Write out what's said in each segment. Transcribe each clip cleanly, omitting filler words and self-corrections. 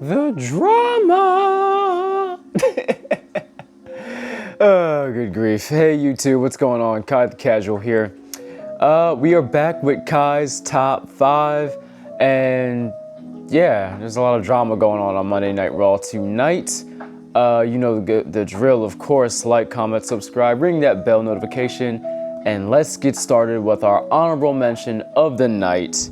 The drama. Oh, good grief. Hey, YouTube, what's going on? Kai the Casual here. We are back with Kye's Top 5, and yeah, there's a lot of drama going on Monday Night Raw tonight. You know the drill, of course. Like, comment, subscribe, ring that bell notification, and let's get started with our honorable mention of the night.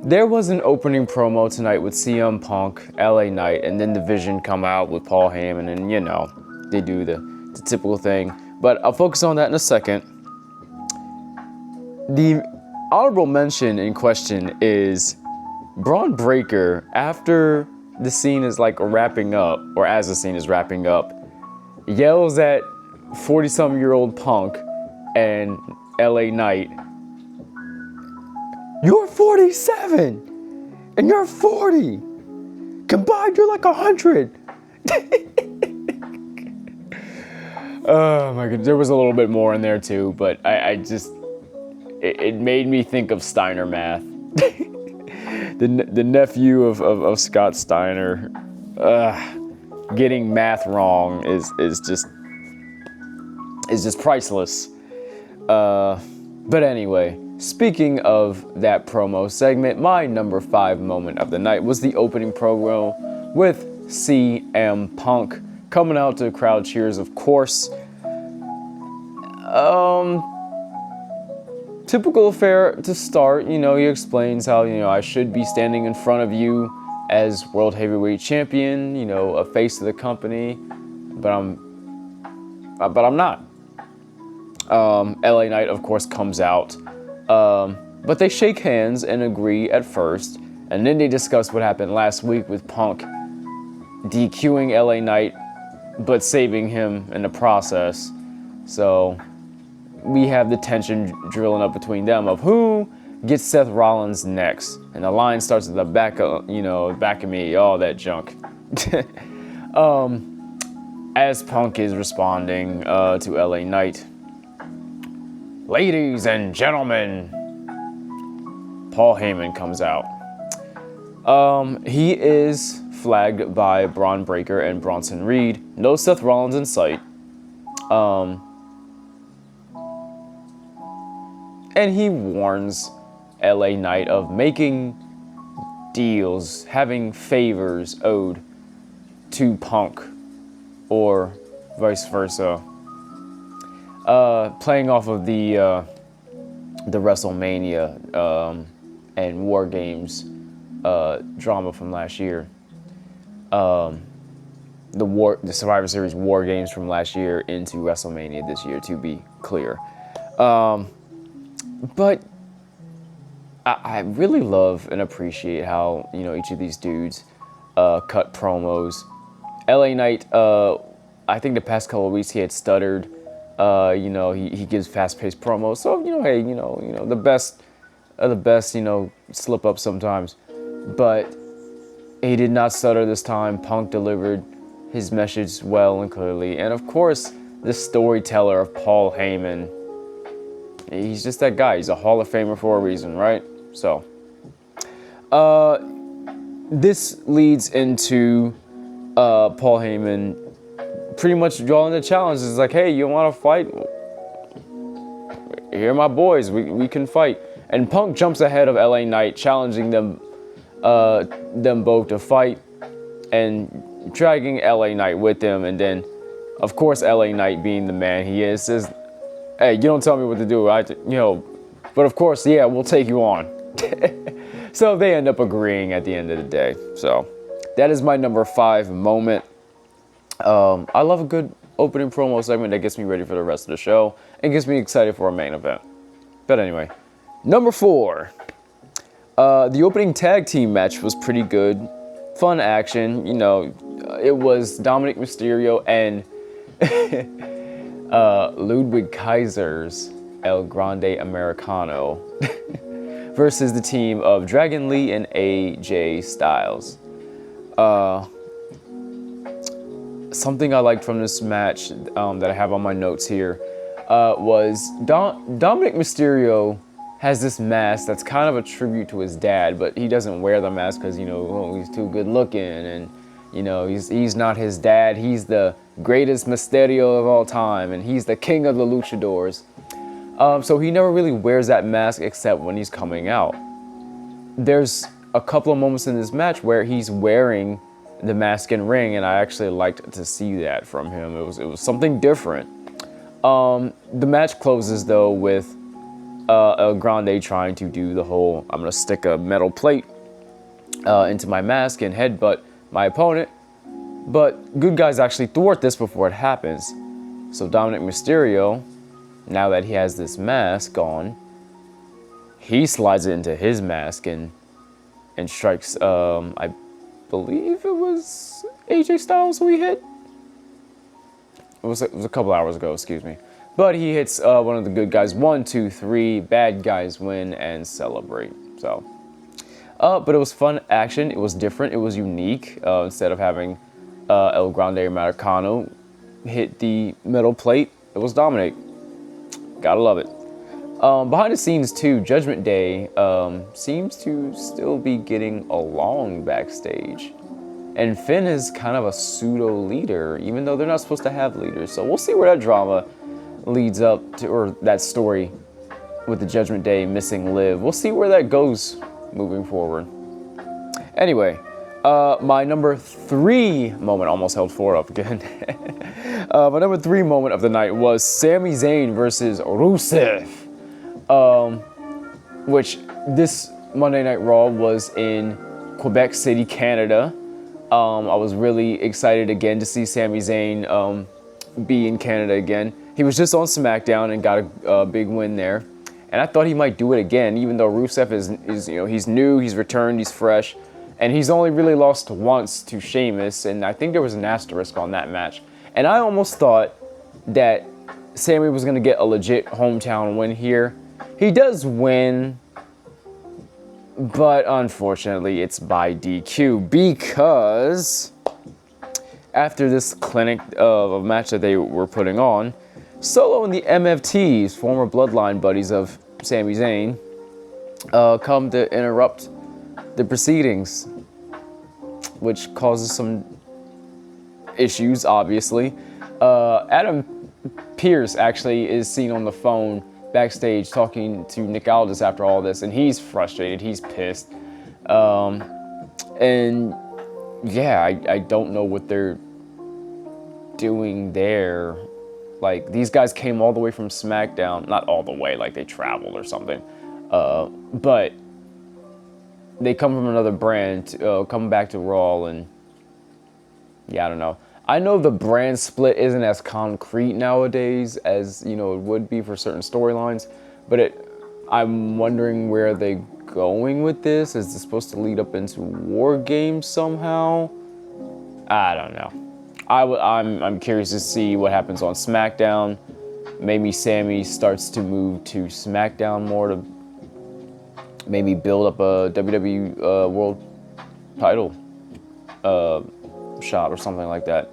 There was an opening promo tonight with CM Punk, LA Knight, and then the Vision come out with Paul Heyman, and you know, they do the typical thing. But I'll focus on that in a second. The honorable mention in question is Braun Breaker, after the scene is like wrapping up, or as the scene is wrapping up, yells at 40-some-year-old Punk and LA Knight, "You're 47 and you're 40. Combined, you're like 100. Oh my god, there was a little bit more in there too, but I just, it made me think of Steiner math. the nephew of Scott Steiner, getting math wrong is just priceless. But anyway, speaking of that promo segment, my number 5 moment of the night was the opening promo with CM Punk coming out to crowd cheers, of course. Typical affair to start. You know, he explains how, you know, I should be standing in front of you as World Heavyweight Champion, you know, a face of the company, but I'm not. LA Knight, of course, comes out. But they shake hands and agree at first, and then they discuss what happened last week with Punk DQing LA Knight, but saving him in the process. So we have the tension drilling up between them of who gets Seth Rollins next, and the line starts at the back of, you know, back of me, all that junk. As Punk is responding to LA Knight, "Ladies and gentlemen," Paul Heyman comes out. He is flagged by Braun Breaker and Bronson Reed. No Seth Rollins in sight. And he warns LA Knight of making deals, having favors owed to Punk, or vice versa. Playing off of the WrestleMania and War Games drama from last year. The Survivor Series War Games from last year into WrestleMania this year, to be clear. But I really love and appreciate how, you know, each of these dudes cut promos. LA Knight, I think the past couple of weeks he had stuttered. You know, he gives fast-paced promos. So, you know, hey, you know, the best of the best, you know, slip up sometimes. But he did not stutter this time. Punk delivered his message well and clearly. And of course, the storyteller of Paul Heyman. He's just that guy. He's a Hall of Famer for a reason, right? So, this leads into Paul Heyman pretty much drawing the challenge. It's like, hey, you want to fight? Here are my boys. We can fight. And Punk jumps ahead of LA Knight, challenging them both to fight, and dragging LA Knight with him. And then, of course, LA Knight, being the man he is, says, "Hey, you don't tell me what to do, but of course, yeah, we'll take you on." So they end up agreeing at the end of the day. So that is my number 5 moment. I love a good opening promo segment that gets me ready for the rest of the show and gets me excited for a main event. But anyway, number 4. The opening tag team match was pretty good. Fun action. You know, it was Dominic Mysterio and Ludwig Kaiser's El Grande Americano versus the team of Dragon Lee and AJ Styles. Something I liked from this match that I have on my notes here was Dominic Mysterio has this mask that's kind of a tribute to his dad, but he doesn't wear the mask because, you know, oh, he's too good looking, and, you know, he's not his dad. He's the greatest Mysterio of all time, and he's the king of the luchadors. So he never really wears that mask except when he's coming out. There's a couple of moments in this match where he's wearing the mask in ring, and I actually liked to see that from him. It was something different. The match closes though with El Grande trying to do the whole, I'm gonna stick a metal plate into my mask and headbutt my opponent, but good guys actually thwart this before it happens. So Dominic Mysterio, now that he has this mask on, he slides it into his mask and strikes, I believe it was AJ Styles who he hit. It was a couple hours ago, excuse me. But he hits one of the good guys. 1, 2, 3. Bad guys win and celebrate. So, but it was fun action. It was different. It was unique. Instead of having El Grande Americano hit the metal plate, it was Dominic. Gotta love it. Behind the scenes too, Judgment Day seems to still be getting along backstage. And Finn is kind of a pseudo leader, even though they're not supposed to have leaders. So we'll see where that drama leads up to, or that story with the Judgment Day missing Liv. We'll see where that goes moving forward. Anyway, my number 3 moment, almost held 4 up again. My number 3 moment of the night was Sami Zayn versus Rusev. Which this Monday Night Raw was in Quebec City, Canada. I was really excited again to see Sami Zayn be in Canada again. He was just on SmackDown and got a big win there. And I thought he might do it again, even though Rusev is you know, he's new, he's returned, he's fresh. And he's only really lost once to Sheamus, and I think there was an asterisk on that match. And I almost thought that Sami was gonna get a legit hometown win here. He does win, but unfortunately it's by DQ, because after this clinic of a match that they were putting on, Solo and the MFTs, former bloodline buddies of Sami Zayn, come to interrupt the proceedings, which causes some issues, obviously. Adam Pearce actually is seen on the phone backstage talking to Nick Aldis after all this, and he's frustrated, he's pissed. And yeah, I don't know what they're doing there. Like, these guys came all the way from SmackDown, not all the way, like they traveled or something, but they come from another brand, come back to Raw, and yeah, I don't know. I know the brand split isn't as concrete nowadays as, you know, it would be for certain storylines, but I'm wondering where they're going with this. Is this supposed to lead up into War Games somehow? I don't know. I'm curious to see what happens on SmackDown. Maybe Sami starts to move to SmackDown more to maybe build up a WWE World Title shot or something like that.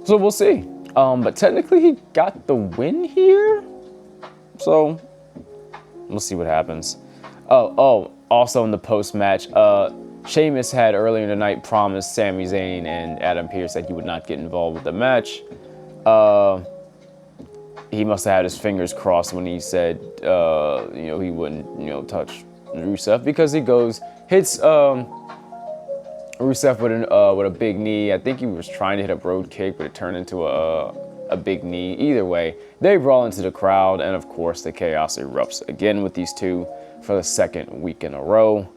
So we'll see. But technically he got the win here, so we'll see what happens. Also in the post-match, Sheamus had earlier in the night promised Sami Zayn and Adam Pearce that he would not get involved with the match. He must have had his fingers crossed when he said, you know, he wouldn't, you know, touch Rusev, because he hits Rusev with a big knee. I think he was trying to hit a broad kick, but it turned into a big knee. Either way, they brawl into the crowd, and of course the chaos erupts again with these two for the 2nd week in a row.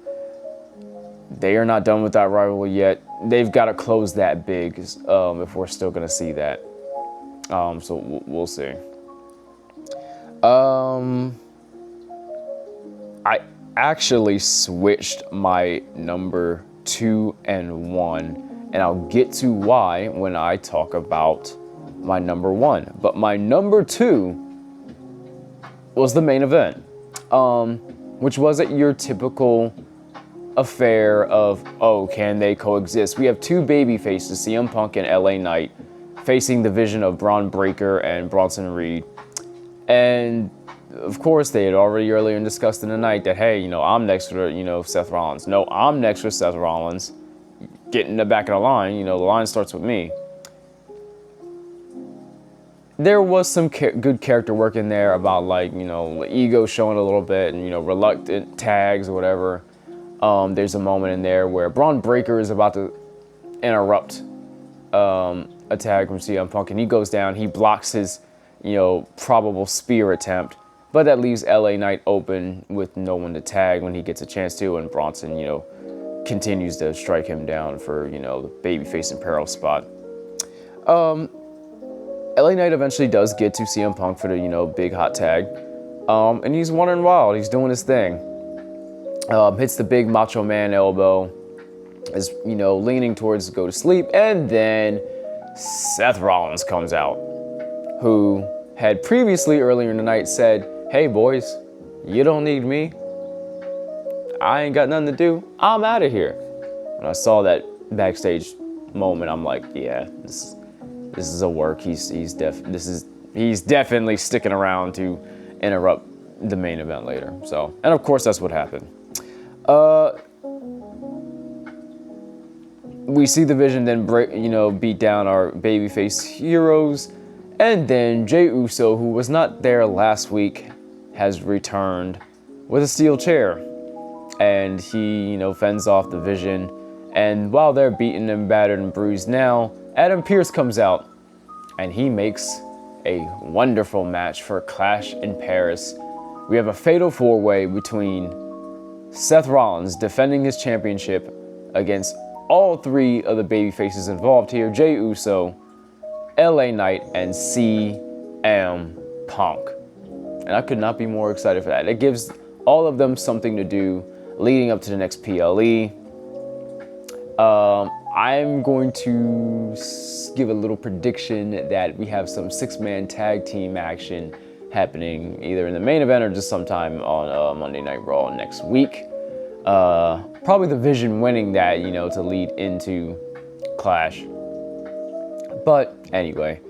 They are not done with that rivalry yet. They've got to close that big if we're still going to see that. So we'll see. I actually switched my number 2 and 1, and I'll get to why when I talk about my number 1. But my number 2 was the main event, which wasn't your typical affair of, oh, can they coexist? We have two baby faces, CM Punk and LA Knight, facing the vision of Braun Breaker and Bronson Reed. And of course, they had already earlier discussed in the night that, hey, I'm next for, Seth Rollins. No, I'm next for Seth Rollins. Get in the back of the line. The line starts with me. There was some good character work in there about, like, ego showing a little bit and, reluctant tags or whatever. There's a moment in there where Braun Breaker is about to interrupt a tag from CM Punk, and he goes down. He blocks his, probable spear attempt, but that leaves LA Knight open with no one to tag when he gets a chance to, and Bronson, continues to strike him down for, the babyface in peril spot. LA Knight eventually does get to CM Punk for the, big hot tag. And he's wandering wild. He's doing his thing. Hits the big Macho Man elbow. Is, leaning towards go to sleep. And then Seth Rollins comes out, who had previously earlier in the night said, hey boys, you don't need me. I ain't got nothing to do. I'm out of here. When I saw that backstage moment, I'm like, yeah, this is a work. He's definitely sticking around to interrupt the main event later. So, and of course that's what happened. We see the Vision then beat down our babyface heroes, and then Jey Uso, who was not there last week, has returned with a steel chair, and he fends off the Vision. And while they're beaten and battered and bruised now, Adam Pearce comes out, and he makes a wonderful match for Clash in Paris. We have a fatal four-way between Seth Rollins defending his championship against all three of the babyfaces involved here: Jey Uso, LA Knight, and CM Punk. And I could not be more excited for that. It gives all of them something to do leading up to the next PLE. I'm going to give a little prediction that we have some six-man tag team action happening either in the main event or just sometime on Monday Night Raw next week. Probably the Vision winning that, to lead into Clash. But anyway,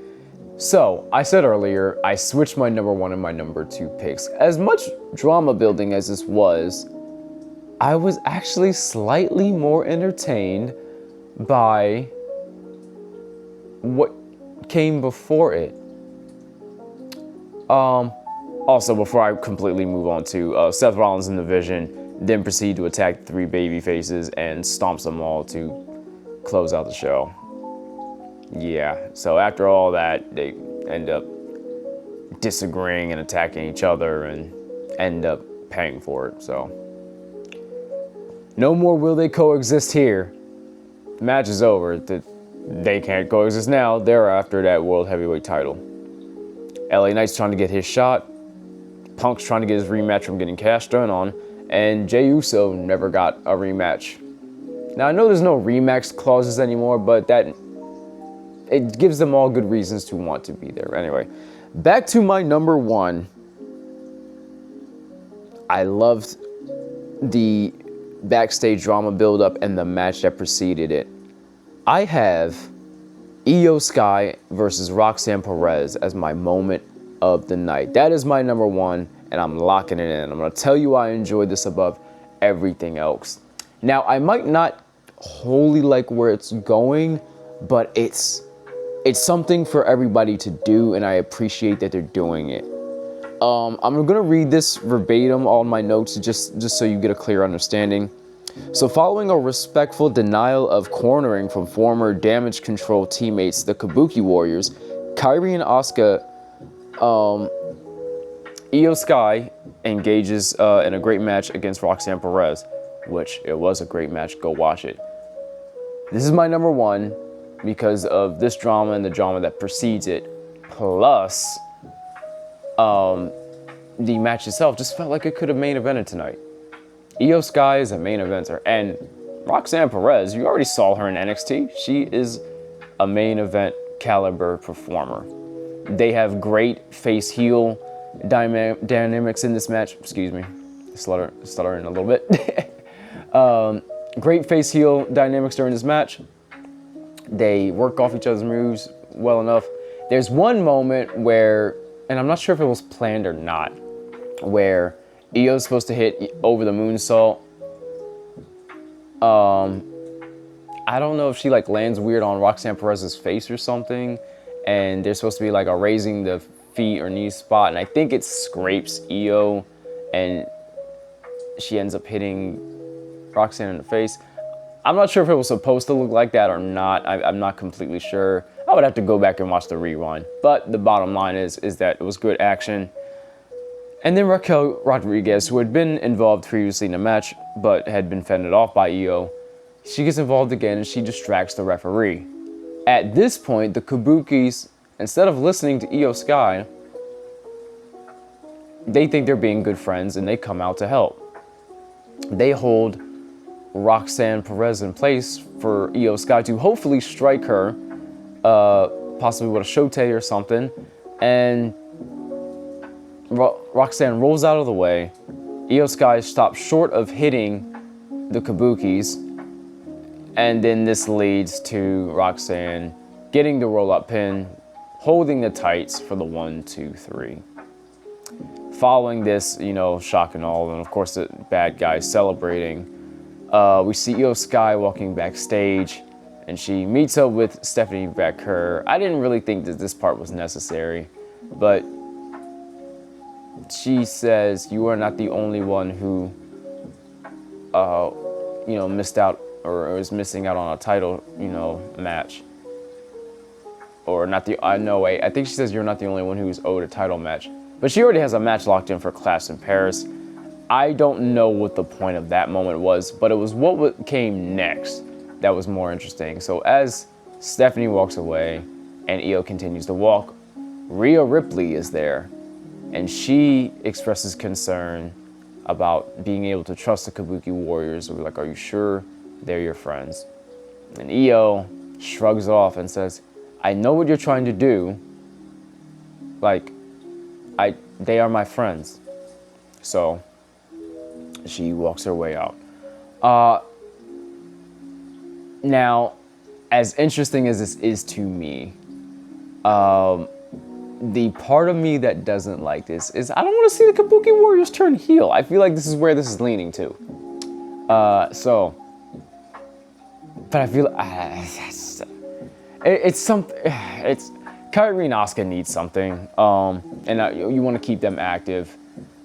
so I said earlier, I switched my number 1 and my number 2 picks. As much drama building as this was, I was actually slightly more entertained by what came before it. Also, before I completely move on to Seth Rollins and the Vision, then proceed to attack the three baby faces and stomps them all to close out the show. Yeah, so after all that, they end up disagreeing and attacking each other and end up paying for it. So no more will they coexist here. The match is over. They can't coexist now. They're after that World Heavyweight title. LA Knight's trying to get his shot. Punk's trying to get his rematch from getting cashed in on. And Jey Uso never got a rematch. Now, I know there's no rematch clauses anymore, but it gives them all good reasons to want to be there. Anyway, back to my number 1. I loved the backstage drama build-up and the match that preceded it. I have Io Sky versus Roxanne Perez as my moment of the night. That is my number 1, and I'm locking it in. I'm going to tell you I enjoyed this above everything else. Now, I might not wholly like where it's going, but it's something for everybody to do, and I appreciate that they're doing it. I'm going to read this verbatim on my notes just so you get a clear understanding. So following a respectful denial of cornering from former Damage Control teammates, the Kabuki Warriors, Kairi and Asuka, Io Sky engages in a great match against Roxanne Perez, which it was a great match. Go watch it. This is my number 1 because of this drama and the drama that precedes it. Plus, the match itself just felt like it could have main evented tonight. Io Sky is a main eventer, and Roxanne Perez, you already saw her in NXT. She is a main event caliber performer. They have great face-heel dynamics in this match. Excuse me, stuttering a little bit. Great face-heel dynamics during this match. They work off each other's moves well enough. There's one moment where, and I'm not sure if it was planned or not, where Io's supposed to hit over the moonsault. I don't know if she like lands weird on Roxanne Perez's face or something, and there's supposed to be like a raising the feet or knee spot, and I think it scrapes Io, and she ends up hitting Roxanne in the face. I'm not sure if it was supposed to look like that or not. I'm not completely sure. I would have to go back and watch the rewind. But the bottom line is that it was good action. And then Raquel Rodriguez, who had been involved previously in the match, but had been fended off by Io, she gets involved again and she distracts the referee. At this point, the Kabukis, instead of listening to Io Sky, they think they're being good friends and they come out to help. They hold Roxanne Perez in place for Io Sky to hopefully strike her, possibly with a shote or something, and Roxanne rolls out of the way. Io Sky stops short of hitting the Kabukis, and then this leads to Roxanne getting the roll-up pin, holding the tights for the 1, 2, 3. Following this, shock and all, and of course the bad guys celebrating, we see Io Sky walking backstage, and she meets up with Stephanie Becker. I didn't really think that this part was necessary, but she says, "You are not the only one who, missed out or is missing out on a title, match." Or not the, no wait, I think she says you're not the only one who's owed a title match. But she already has a match locked in for Clash in Paris. I don't know what the point of that moment was, but it was what came next that was more interesting. So as Stephanie walks away and Io continues to walk, Rhea Ripley is there, and she expresses concern about being able to trust the Kabuki Warriors. We're like, are you sure they're your friends? And Io shrugs off and says, I know what you're trying to do. Like, they are my friends. So she walks her way out. Now, as interesting as this is to me, the part of me that doesn't like this is I don't want to see the Kabuki Warriors turn heel. I feel like this is where this is leaning to. But I feel it's something. It's Kairi and Asuka need something, and you want to keep them active.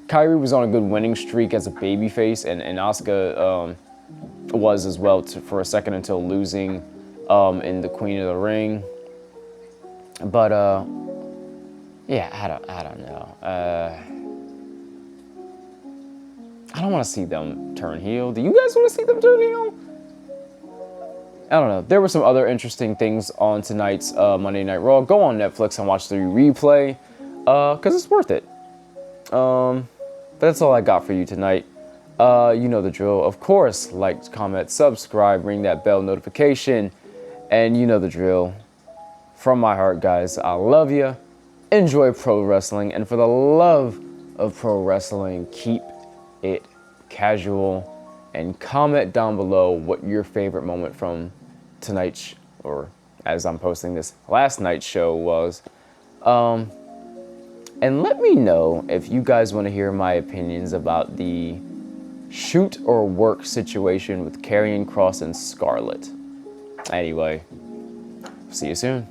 Kairi was on a good winning streak as a babyface, and Asuka was as well for a second until losing in the Queen of the Ring. But yeah, I don't know. I don't want to see them turn heel. Do you guys want to see them turn heel? I don't know. There were some other interesting things on tonight's Monday Night Raw. Go on Netflix and watch the replay, because it's worth it. But that's all I got for you tonight. You know the drill. Of course, like, comment, subscribe, ring that bell notification, and you know the drill. From my heart, guys, I love you. Enjoy pro wrestling, and for the love of pro wrestling, keep it casual, and comment down below what your favorite moment from tonight's, or as I'm posting this, last night's show was. And let me know if you guys want to hear my opinions about the shoot or work situation with Karrion Kross and Scarlett. Anyway, see you soon.